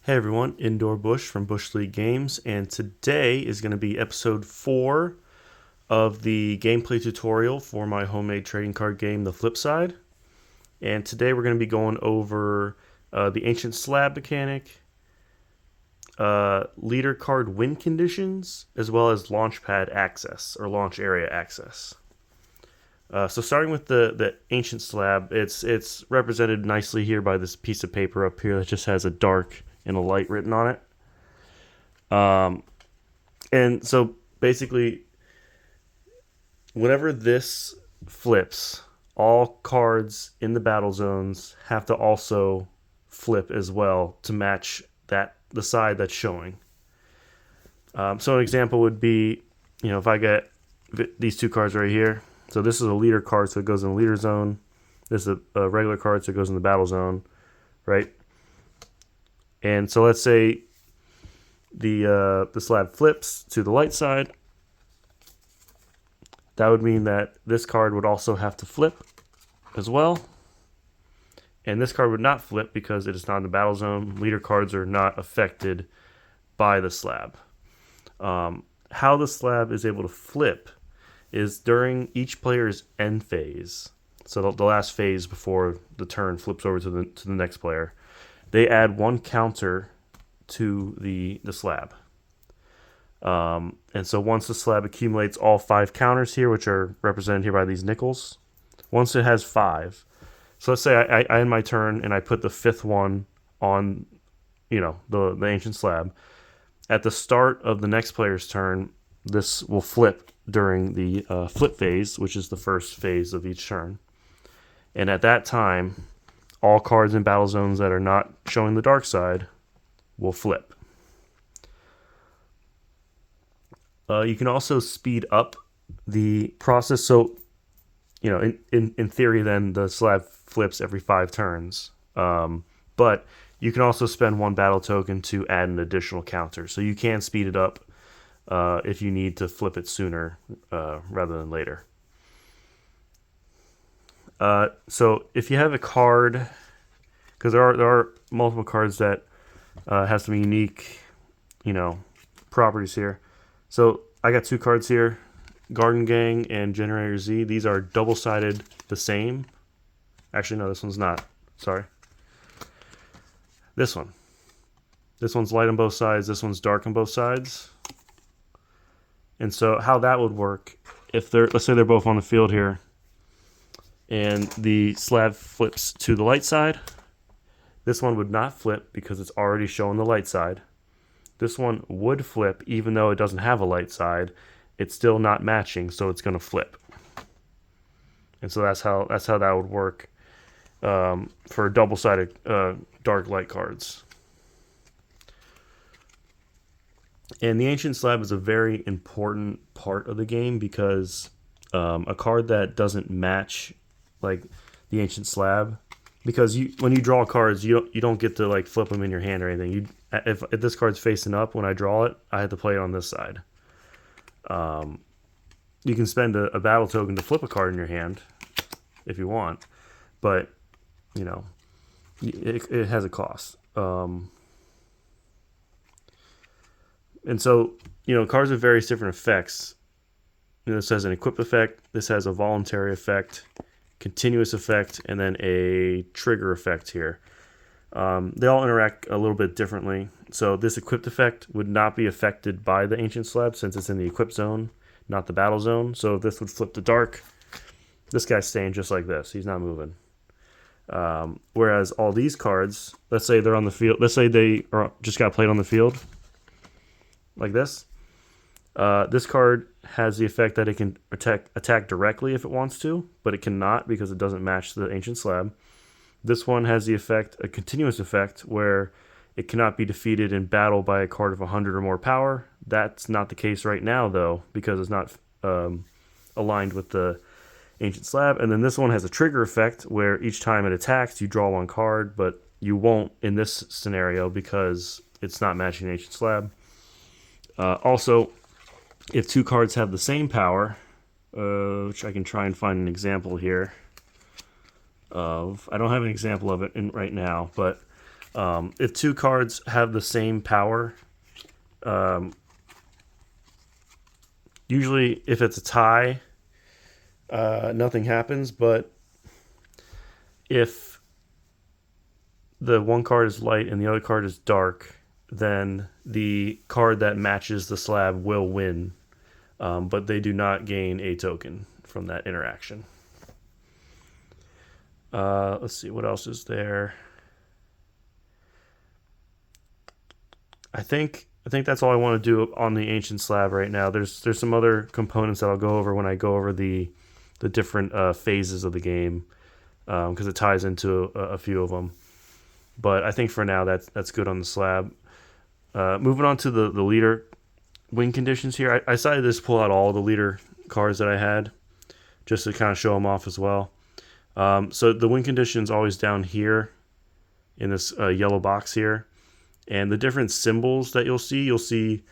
Hey everyone, Indoor Bush from Bush League Games, and today is going to be episode 4 of the gameplay tutorial for my homemade trading card game, The Flip Side. And today we're going to be going over the Ancient Slab mechanic, leader card win conditions, as well as launch pad access, or launch area access. So starting with the Ancient Slab, it's represented nicely here by this piece of paper up here that just has a dark and a light written on it. And so basically, whenever this flips, all cards in the battle zones have to also flip as well to match the side that's showing. So an example would be, if I get these two cards right here. So this is a leader card, so it goes in the leader zone. This is a regular card, so it goes in the battle zone, right? And so let's say the slab flips to the light side. That would mean that this card would also have to flip as well. And this card would not flip because it is not in the battle zone. Leader cards are not affected by the slab. How the slab is able to flip is during each player's end phase. So the last phase before the turn flips over to the next player. They add one counter to the slab. And so once the slab accumulates all 5 counters here, which are represented here by these nickels, once it has 5, so let's say I end my turn and I put the 5th one on, the ancient slab. At the start of the next player's turn, this will flip during the flip phase, which is the first phase of each turn. And at that time, all cards in battle zones that are not showing the dark side will flip. You can also speed up the process. So, in theory, then the slab flips every 5 turns. But you can also spend 1 battle token to add an additional counter. So you can speed it up if you need to flip it sooner rather than later. So if you have a card, because there are multiple cards that have some unique, properties here. So I got 2 cards here, Garden Gang and Generator Z. These are double-sided the same. Actually, no, this one's not. Sorry. This one. This one's light on both sides. This one's dark on both sides. And so how that would work, let's say they're both on the field here, and the slab flips to the light side. This one would not flip because it's already showing the light side. This one would flip even though it doesn't have a light side. It's still not matching, so it's going to flip. And so that's how that would work for double-sided dark light cards. And the Ancient Slab is a very important part of the game because a card that doesn't match like the Ancient Slab, because when you draw cards, you don't get to flip them in your hand or anything. If this card's facing up when I draw it, I have to play it on this side. You can spend a battle token to flip a card in your hand if you want, but it has a cost. And so, cards have various different effects. This has an equip effect, this has a voluntary effect, continuous effect, and then a trigger effect here. They all interact a little bit differently. So this equipped effect would not be affected by the Ancient Slab since it's in the equip zone, not the battle zone. So if this would flip to dark, this guy's staying just like this. He's not moving. Whereas all these cards, let's say they're on the field, let's say they just got played on the field, like this. This card has the effect that it can attack directly if it wants to, but it cannot because it doesn't match the Ancient Slab. This one has the effect, a continuous effect, where it cannot be defeated in battle by a card of 100 or more power. That's not the case right now, though, because it's not aligned with the Ancient Slab. And then this one has a trigger effect, where each time it attacks, you draw 1 card, but you won't in this scenario because it's not matching the Ancient Slab. Also, if 2 cards have the same power, which I can try and find an example here of. I don't have an example of it right now, but If two cards have the same power, usually if it's a tie, nothing happens. But if the one card is light and the other card is dark, then the card that matches the slab will win. But they do not gain a token from that interaction. Let's see, what else is there? I think that's all I want to do on the ancient slab right now. There's some other components that I'll go over when I go over the different phases of the game, because it ties into a few of them. But I think for now that's good on the slab. Moving on to the leader win conditions here. I decided to just pull out all the leader cards that I had, just to kind of show them off as well. So the win condition is always down here in this yellow box here. And the different symbols that you'll see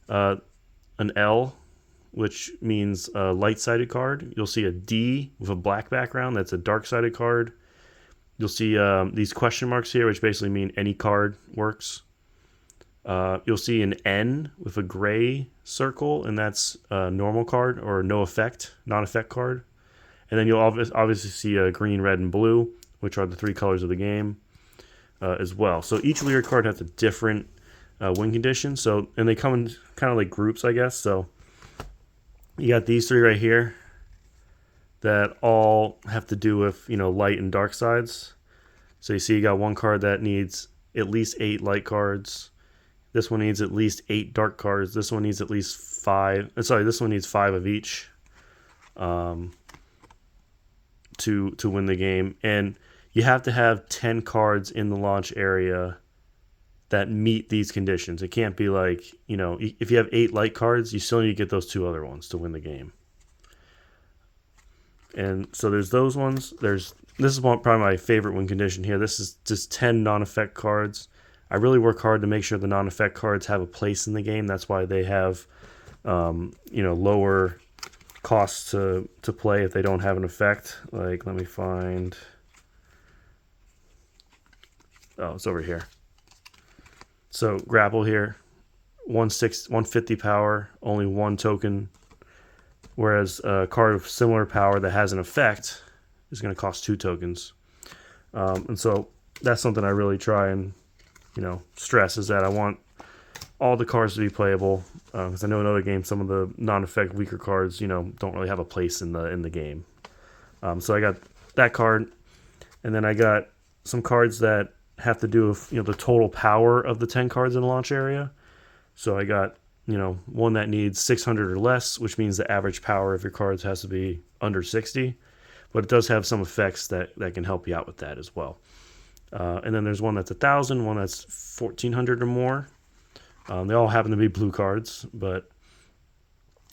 an L, which means a light-sided card. You'll see a D with a black background. That's a dark-sided card. You'll see these question marks here, which basically mean any card works. You'll see an N with a gray circle, and that's a normal card or no effect, non-effect card. And then you'll obviously see a green, red, and blue, which are the three colors of the game. As well. So each leader card has a different win condition. So, and they come in kind of like groups, I guess. So you got these three right here that all have to do with, light and dark sides. So you see you got one card that needs at least 8 light cards. This one needs at least 8 dark cards. This one needs at least 5. This one needs 5 of each to win the game. And you have to have 10 cards in the launch area that meet these conditions. It can't be like, if you have 8 light cards, you still need to get those 2 other ones to win the game. And so there's those ones. This is probably my favorite win condition here. This is just 10 non-effect cards. I really work hard to make sure the non-effect cards have a place in the game. That's why they have, lower costs to play if they don't have an effect. Like, let me find... Oh, it's over here. So grapple here, 150 power, only 1 token. Whereas a card of similar power that has an effect is going to cost 2 tokens. And so that's something I really try and stress, is that I want all the cards to be playable. Because I know in other games some of the non-effect weaker cards don't really have a place in the game. So I got that card, and then I got some cards that have to do with the total power of the 10 cards in the launch area. So I got one that needs 600 or less, which means the average power of your cards has to be under 60, but it does have some effects that can help you out with that as well. And then there's one that's 1,000, one that's 1,400 or more. They all happen to be blue cards, but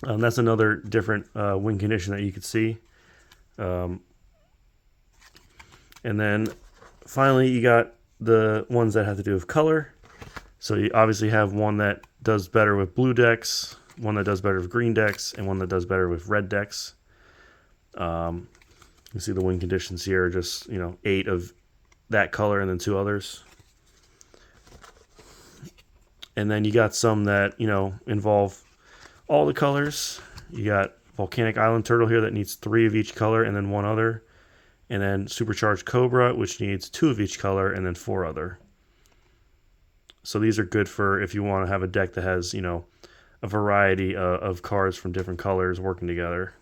that's another different win condition that you could see. And then finally you got the ones that have to do with color. So you obviously have one that does better with blue decks, one that does better with green decks, and one that does better with red decks. You see the win conditions here, just 8 of that color and then 2 others. And then you got some that involve all the colors. You got Volcanic Island Turtle here that needs 3 of each color and then 1 other. And then Supercharged Cobra, which needs 2 of each color and then 4 other. So these are good for if you want to have a deck that has, a variety of cards from different colors working together.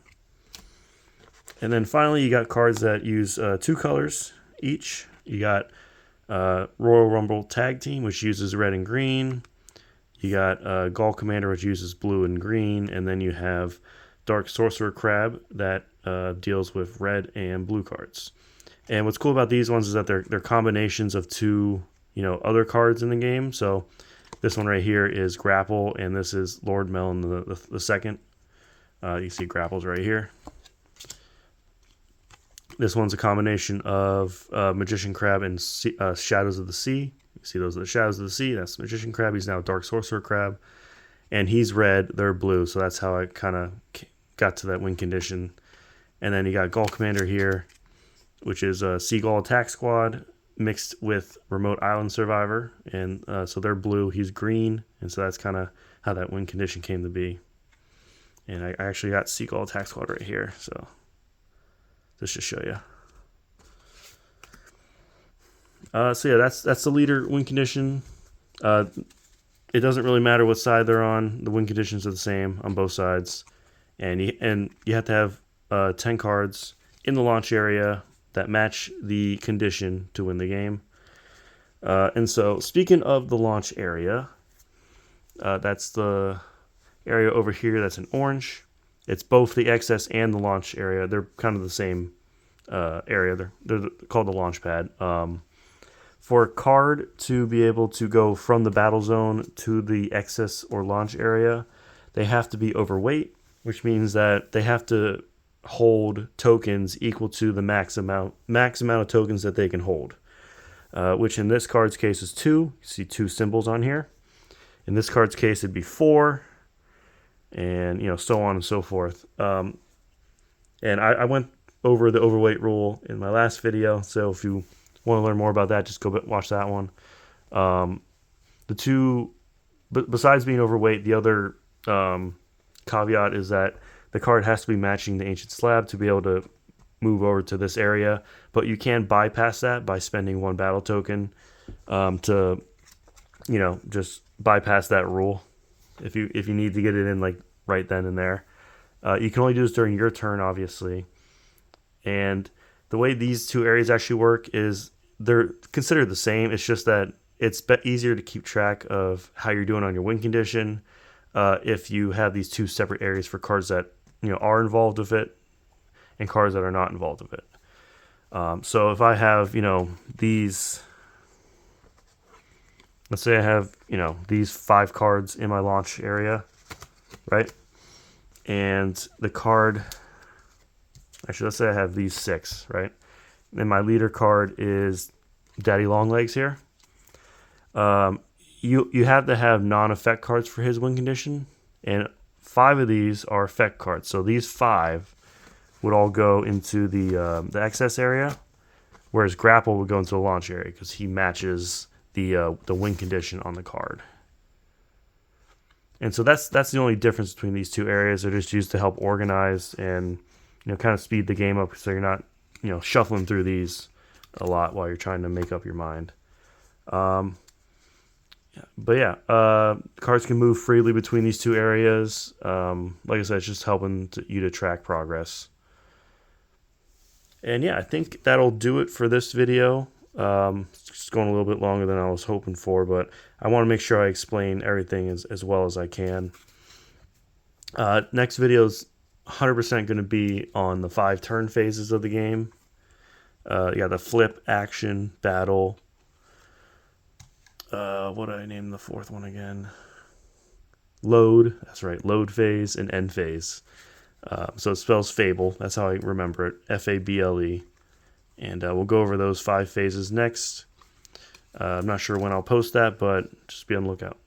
And then finally, you got cards that use 2 colors each. You got Royal Rumble Tag Team, which uses red and green. You got Gall Commander, which uses blue and green. And then you have Dark Sorcerer Crab that deals with red and blue cards. And what's cool about these ones is that they're combinations of 2 other cards in the game. So this one right here is Grapple, and this is Lord Melon the second. You see Grapple's right here. This one's a combination of Magician Crab and Shadows of the Sea. You see those are the Shadows of the Sea. That's Magician Crab. He's now Dark Sorcerer Crab. And he's red, they're blue. So that's how I kind of got to that win condition. And then you got Gall Commander here, which is a Seagull Attack Squad. mixed with Remote Island Survivor, and so they're blue, he's green, and so that's kind of how that win condition came to be. And I actually got Seagull Attack Squad right here, so just to show you. So yeah, that's the leader win condition. It doesn't really matter what side they're on. The win conditions are the same on both sides, and you have to have 10 cards in the launch area that match the condition to win the game. And so, speaking of the launch area, that's the area over here that's in orange. It's both the excess and the launch area. They're kind of the same area. They're called the launch pad. For a card to be able to go from the battle zone to the excess or launch area, they have to be overweight, which means that they have to hold tokens equal to the max amount of tokens that they can hold, which in this card's case is 2. You see 2 symbols on here. In this card's case, it'd be 4, and so on and so forth. And I went over the overweight rule in my last video, so if you want to learn more about that, just go watch that one. The two, besides being overweight, the other caveat is that the card has to be matching the Ancient Slab to be able to move over to this area, but you can bypass that by spending 1 battle token to, just bypass that rule if you need to get it in like right then and there. You can only do this during your turn, obviously. And the way these two areas actually work is they're considered the same. It's just that it's easier to keep track of how you're doing on your win condition if you have these 2 separate areas for cards that are involved with it and cards that are not involved with it. So if I have these, let's say I have these 5 cards in my launch area, right? And the card, actually, let's say I have these 6, right? And my leader card is Daddy Longlegs here. You have to have non-effect cards for his win condition, and 5 of these are effect cards. So these 5 would all go into the excess area, whereas Grapple would go into the launch area because he matches the win condition on the card. And so that's the only difference between these 2 areas. They're just used to help organize and kind of speed the game up, so you're not shuffling through these a lot while you're trying to make up your mind. But yeah, cards can move freely between these 2 areas. Like I said, it's just helping you to track progress. And yeah, I think that'll do it for this video. It's just going a little bit longer than I was hoping for, but I want to make sure I explain everything as well as I can. Next video is 100% going to be on the 5 turn phases of the game. You got the flip, action, battle. What did I name the 4th one again? Load. That's right. Load phase and end phase. So it spells Fable. That's how I remember it. Fable. And we'll go over those 5 phases next. I'm not sure when I'll post that, but just be on the lookout.